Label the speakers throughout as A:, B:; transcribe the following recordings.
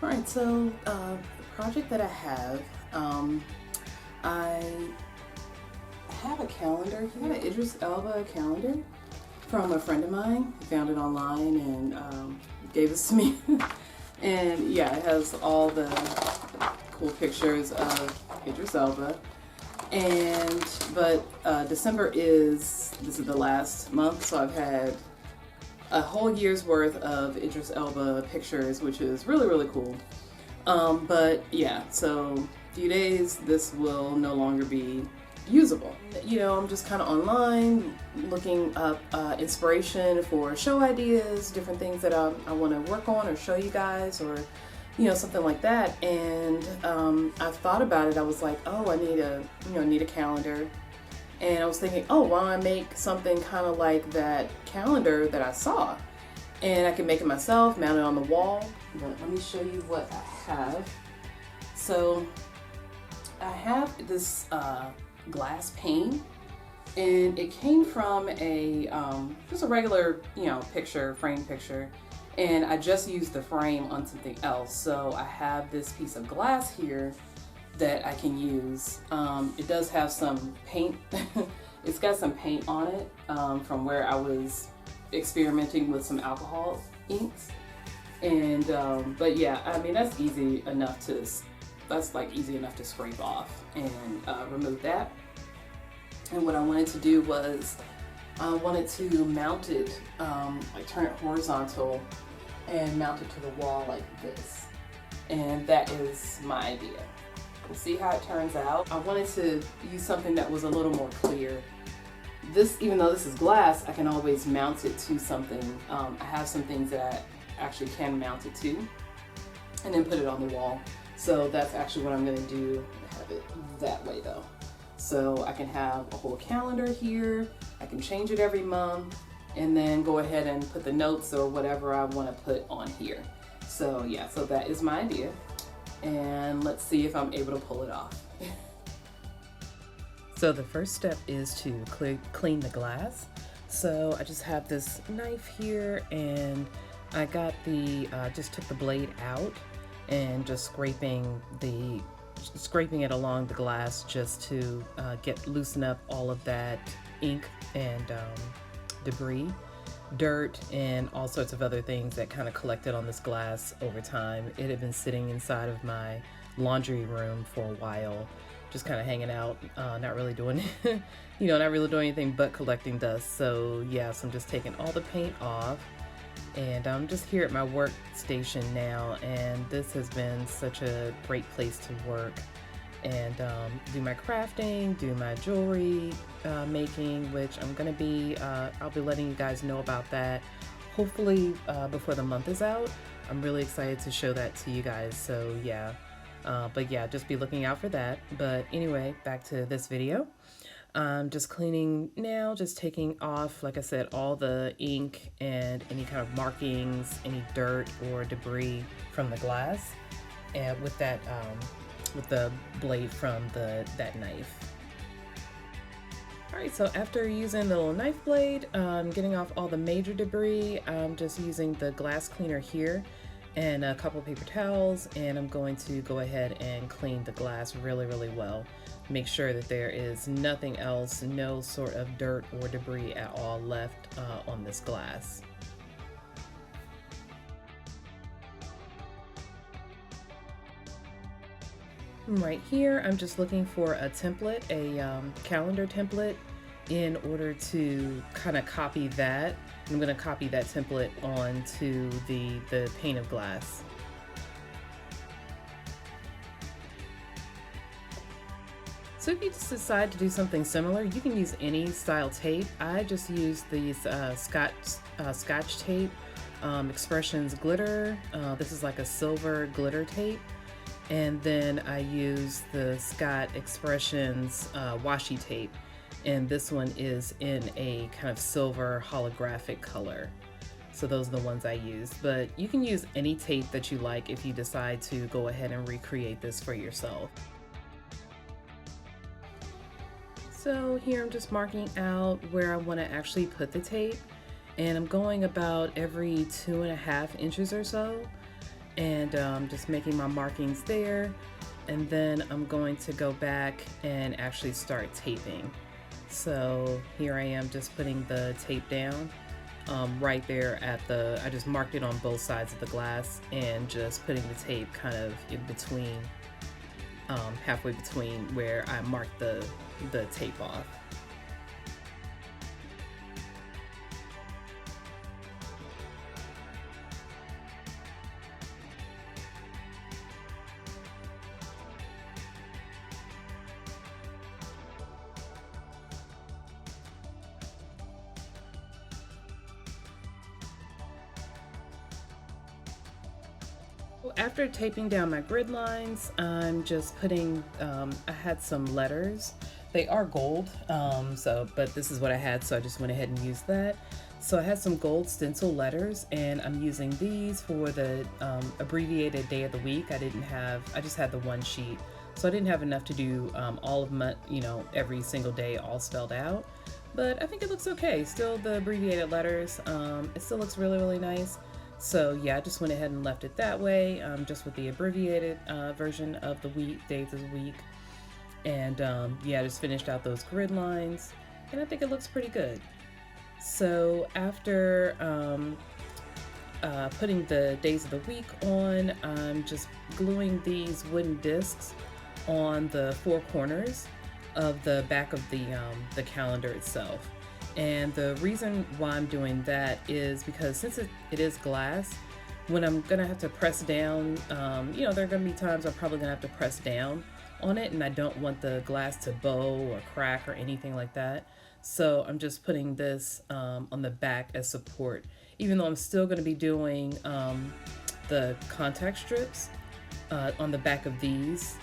A: All right, so the project that I have a calendar. He had an Idris Elba calendar from a friend of mine. He found it online and gave this to me. And yeah, it has all the cool pictures of Idris Elba. But December this is the last month, so I've had a whole year's worth of Idris Elba pictures, which is really, really cool. But yeah, so a few days, this will no longer be usable. You know, I'm just kind of online looking up inspiration for show ideas, different things that I want to work on or show you guys, or you know, something like that. And I've thought about it. I was like, oh, I need a calendar. And I was thinking, oh, why don't I make something kind of like that calendar that I saw? And I can make it myself, mount it on the wall. But let me show you what I have. So I have this glass pane, and it came from just a regular, frame picture. And I just used the frame on something else. So I have this piece of glass here that I can use. It does have some paint. It's got some paint on it from where I was experimenting with some alcohol inks. And but yeah, I mean that's easy enough to scrape off and remove that. And what I wanted to do was I wanted to mount it, like turn it horizontal and mount it to the wall like this. And that is my idea. We'll see how it turns out. I wanted to use something that was a little more clear. Even though this is glass, I can always mount it to something. I have some things that I actually can mount it to and then put it on the wall. So that's actually what I'm gonna do. Have it that way though. So I can have a whole calendar here. I can change it every month and then go ahead and put the notes or whatever I wanna put on here. So yeah, so that is my idea. And let's see if I'm able to pull it off. So the first step is to clean the glass. So I just have this knife here, and I got just took the blade out and just scraping it along the glass just to loosen up all of that ink and debris, dirt, and all sorts of other things that kind of collected on this glass over time. It had been sitting inside of my laundry room for a while, just kind of hanging out, not really doing not really doing anything but collecting dust. So yeah, so I'm just taking all the paint off, and I'm just here at my workstation now, and this has been such a great place to work and do my crafting, do my jewelry making, which I'll be letting you guys know about that hopefully before the month is out. I'm really excited to show that to you guys. So yeah, but yeah, just be looking out for that. But anyway, back to this video. Just cleaning now, just taking off, like I said, all the ink and any kind of markings, any dirt or debris from the glass, and with that with the blade from that knife. Alright, so after using the little knife blade, getting off all the major debris, I'm just using the glass cleaner here and a couple paper towels, and I'm going to go ahead and clean the glass really, really well. Make sure that there is nothing else, no sort of dirt or debris at all left on this glass. Right here, I'm just looking for a template, a calendar template, in order to kind of copy that. I'm going to copy that template onto the pane of glass. So if you just decide to do something similar, you can use any style tape. I just use these Scotch tape, Expressions glitter. This is like a silver glitter tape. And then I use the Scott Expressions washi tape, and this one is in a kind of silver holographic color. So those are the ones I use, but you can use any tape that you like if you decide to go ahead and recreate this for yourself. So here I'm just marking out where I want to actually put the tape, and I'm going about every 2.5 inches or so. and just making my markings there. And then I'm going to go back and actually start taping. So here I am just putting the tape down right there at I just marked it on both sides of the glass and just putting the tape kind of in between, halfway between where I marked the tape off. After taping down my grid lines, I'm just putting, I had some letters. They are gold, but this is what I had, so I just went ahead and used that. So I had some gold stencil letters, and I'm using these for the abbreviated day of the week. I just had the one sheet, so I didn't have enough to do all of my, every single day all spelled out. But I think it looks okay. Still the abbreviated letters, it still looks really, really nice. So yeah, I just went ahead and left it that way, just with the abbreviated version of the days of the week. And yeah, I just finished out those grid lines, and I think it looks pretty good. So after putting the days of the week on, I'm just gluing these wooden discs on the four corners of the back of the calendar itself. And the reason why I'm doing that is because since it is glass, when I'm gonna have to press down, there are gonna be times I'm probably gonna have to press down on it, and I don't want the glass to bow or crack or anything like that. So I'm just putting this on the back as support, even though I'm still gonna be doing the contact strips on the back of these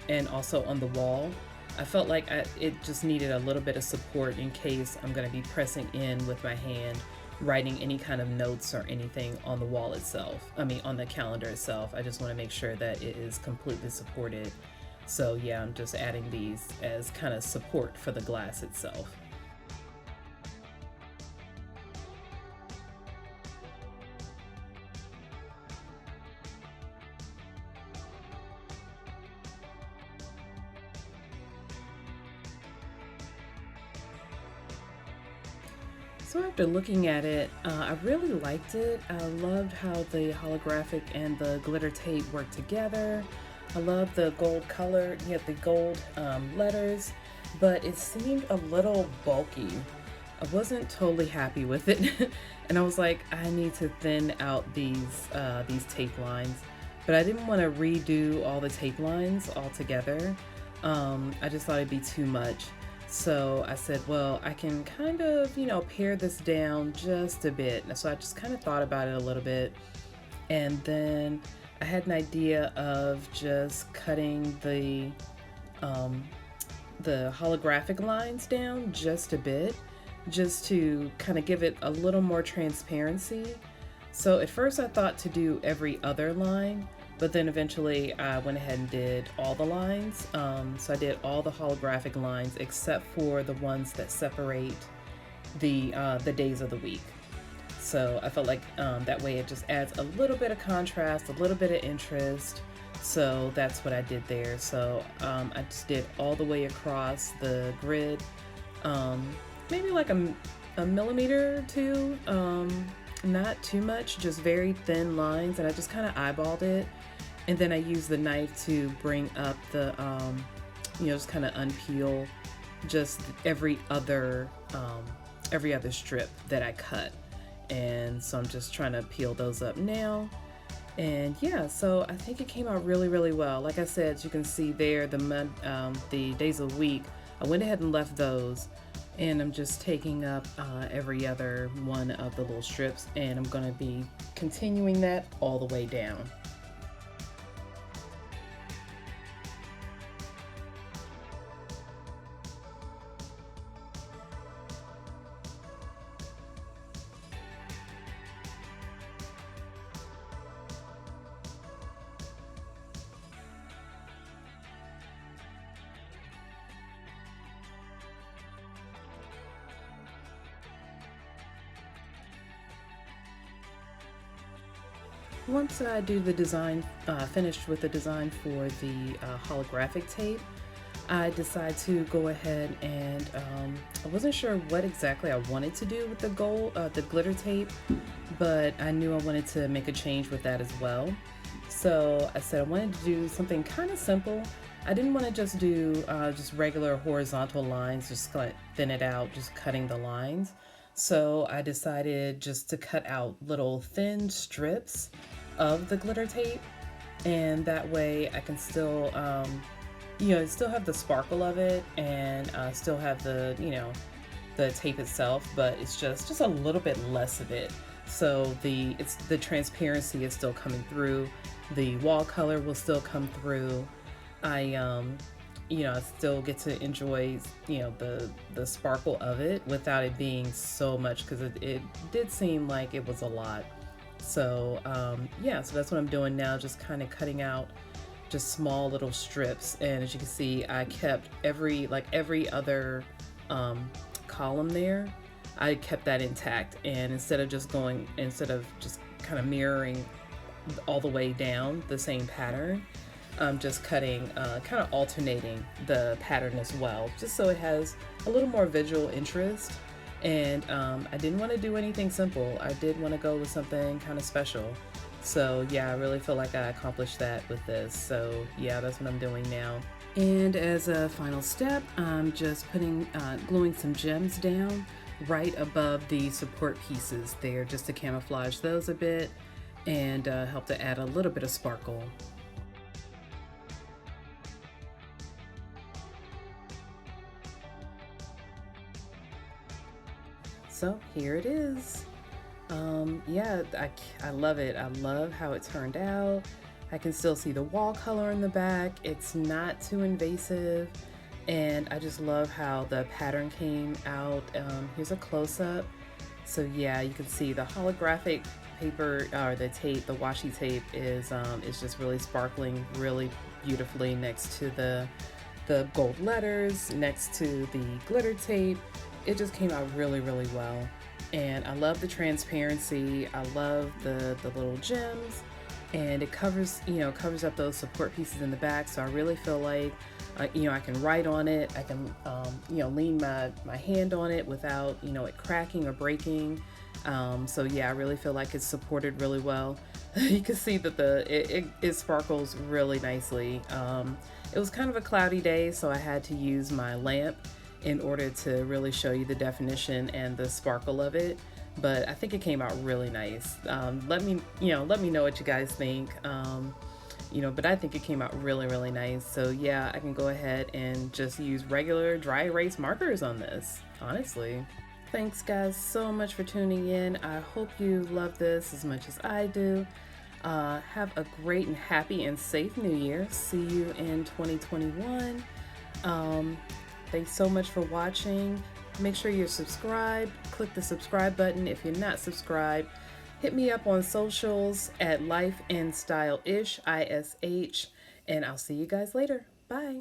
A: and also on the wall. I felt like it just needed a little bit of support in case I'm going to be pressing in with my hand, writing any kind of notes or anything on the wall itself. On the calendar itself. I just want to make sure that it is completely supported. So yeah, I'm just adding these as kind of support for the glass itself. So after looking at it, I really liked it. I loved how the holographic and the glitter tape worked together. I love the gold color, you have the gold letters, but it seemed a little bulky. I wasn't totally happy with it, and I was like, I need to thin out these tape lines, but I didn't want to redo all the tape lines altogether. I just thought it'd be too much. So I said, well, I can kind of, pare this down just a bit. So I just kind of thought about it a little bit. And then I had an idea of just cutting the holographic lines down just a bit, just to kind of give it a little more transparency. So at first I thought to do every other line, but then eventually I went ahead and did all the lines. So I did all the holographic lines except for the ones that separate the days of the week. So I felt like that way it just adds a little bit of contrast, a little bit of interest. So that's what I did there. So I just did all the way across the grid, maybe like a millimeter or two, not too much, just very thin lines, and I just kind of eyeballed it. And then I used the knife to bring up the, just kind of unpeel just every other strip that I cut. And so I'm just trying to peel those up now. And yeah, so I think it came out really, really well. Like I said, as you can see there, the days of the week, I went ahead and left those. And I'm just taking up every other one of the little strips, and I'm going to be continuing that all the way down. Once I do the design, finished with the design for the holographic tape, I decided to go ahead and I wasn't sure what exactly I wanted to do with the glitter tape, but I knew I wanted to make a change with that as well. So I said I wanted to do something kind of simple. I didn't want to just do just regular horizontal lines, just thin it out, just cutting the lines. So I decided just to cut out little thin strips of the glitter tape, and that way I can still still have the sparkle of it, and still have the the tape itself, but it's just a little bit less of it. So the transparency is still coming through, the wall color will still come through. I I still get to enjoy the sparkle of it without it being so much, because it did seem like it was a lot. So yeah, so that's what I'm doing now, just kind of cutting out just small little strips. And as you can see, I kept every other column there, I kept that intact. And instead of just kind of mirroring all the way down the same pattern, I'm just cutting, kind of alternating the pattern as well, just so it has a little more visual interest. And I didn't want to do anything simple. I did want to go with something kind of special. So yeah, I really feel like I accomplished that with this. So yeah, that's what I'm doing now. And as a final step, I'm just gluing some gems down right above the support pieces there, just to camouflage those a bit and help to add a little bit of sparkle. So here it is. Yeah, I love it. I love how it turned out. I can still see the wall color in the back. It's not too invasive. And I just love how the pattern came out. Here's a close-up. So yeah, you can see the holographic paper, or the tape, the washi tape is just really sparkling really beautifully next to the gold letters, next to the glitter tape. It just came out really, really well. And I love the transparency. I love the little gems, and it covers up those support pieces in the back. So I really feel like I can write on it. I can lean my hand on it without it cracking or breaking. So yeah, I really feel like it's supported really well. You can see that it sparkles really nicely. It was kind of a cloudy day, so I had to use my lamp in order to really show you the definition and the sparkle of it. But I think it came out really nice. Let me know what you guys think. But I think it came out really, really nice. So yeah, I can go ahead and just use regular dry erase markers on this, honestly. Thanks guys so much for tuning in. I hope you love this as much as I do. Have a great and happy and safe new year. See you in 2021. Thanks so much for watching. Make sure you're subscribed. Click the subscribe button if you're not subscribed. Hit me up on socials at Life in Style Ish, ISH, and I'll see you guys later. Bye.